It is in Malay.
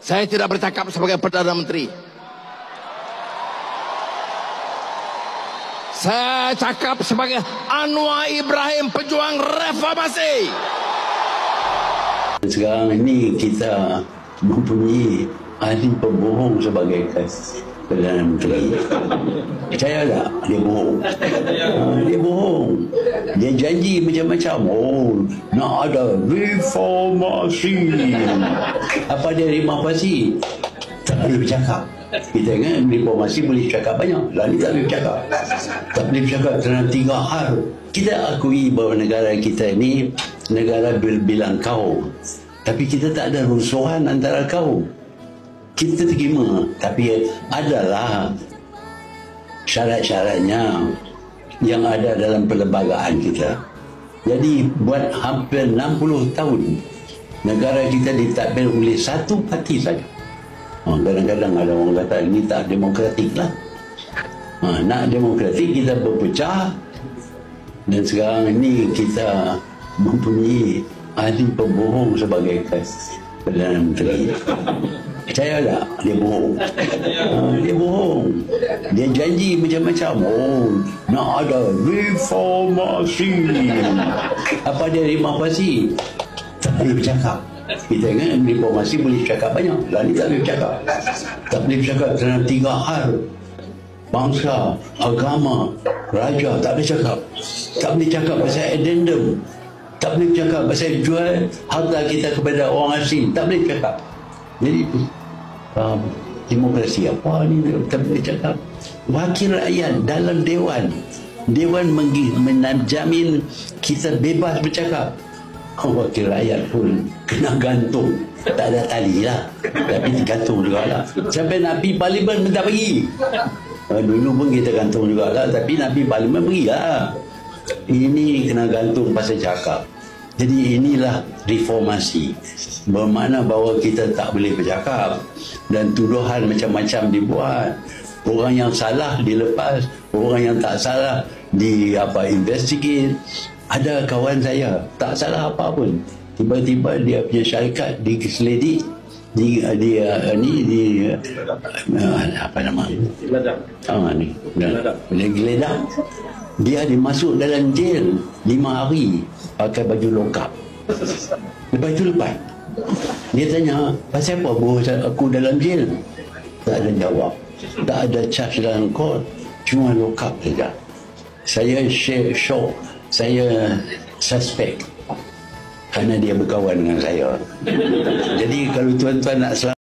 Saya tidak bercakap sebagai Perdana Menteri. Saya cakap sebagai Anwar Ibrahim, pejuang reformasi. Sekarang ini kita mempunyai ahli pembohong sebagai Perdana Menteri. Percaya tak? Dia bohong. Dia bohong. Dia janji macam-macam. Oh, nak ada reformasi. Apa dia reformasi? Tak boleh bercakap. Kita ingat reformasi boleh cakap banyak. Lalu tak boleh bercakap. Tak boleh bercakap kerana 3 hal. Kita akui bahawa negara kita ini negara berbilang kaum. Tapi kita tak ada rusuhan antara kaum. Kita terima. Tapi adalah syarat-syaratnya yang ada dalam perlembagaan kita. Jadi buat hampir 60 tahun negara kita ditadbir oleh satu parti saja. Kadang-kadang ada orang kata ini tak demokratik lah. Nak demokratik kita berpecah. Dan sekarang ini kita mempunyai ahli pembohong sebagai Perdana Menteri. Percaya tak? Dia bohong. Dia bohong. Dia janji macam-macam. Oh, nak ada reformasi. Apa dia reformasi? Tak boleh bercakap. Kita ingat reformasi boleh cakap banyak. Lalu tak boleh bercakap. Tak boleh bercakap kerana 3 hal. Bangsa, agama, raja tak boleh cakap. Tak boleh cakap pasal addendum. Tak boleh cakap pasal jual harta kita kepada orang asing. Tak boleh cakap. Jadi demokrasi apa ni tak boleh cakap. Wakil rakyat dalam Dewan menjamin kita bebas bercakap. Wakil rakyat pun kena gantung. Tak ada tali lah, tapi gantung juga lah. Sampai nak pergi parlimen minta pergi. Dulu pun kita gantung juga lah, tapi nak pergi parlimen pergi lah. Ini kena gantung pasal cakap. Jadi inilah reformasi. Bermakna bahawa kita tak boleh bercakap. Dan tuduhan macam-macam dibuat. Orang yang salah dilepas, orang yang tak salah investigate. Ada kawan saya tak salah apa pun, tiba-tiba dia punya syarikat diselidik, apa nama? Geledah. Dia dimasuk dalam jail 5 hari pakai baju longkap. Lepas itu lepas. Dia tanya, pasal apa bawa aku dalam jail? Tak ada jawab. Tak ada charge dalam court. Cuma longkap saja. Saya shock. Saya suspek kerana dia berkawan dengan saya. Jadi kalau tuan-tuan nak selamat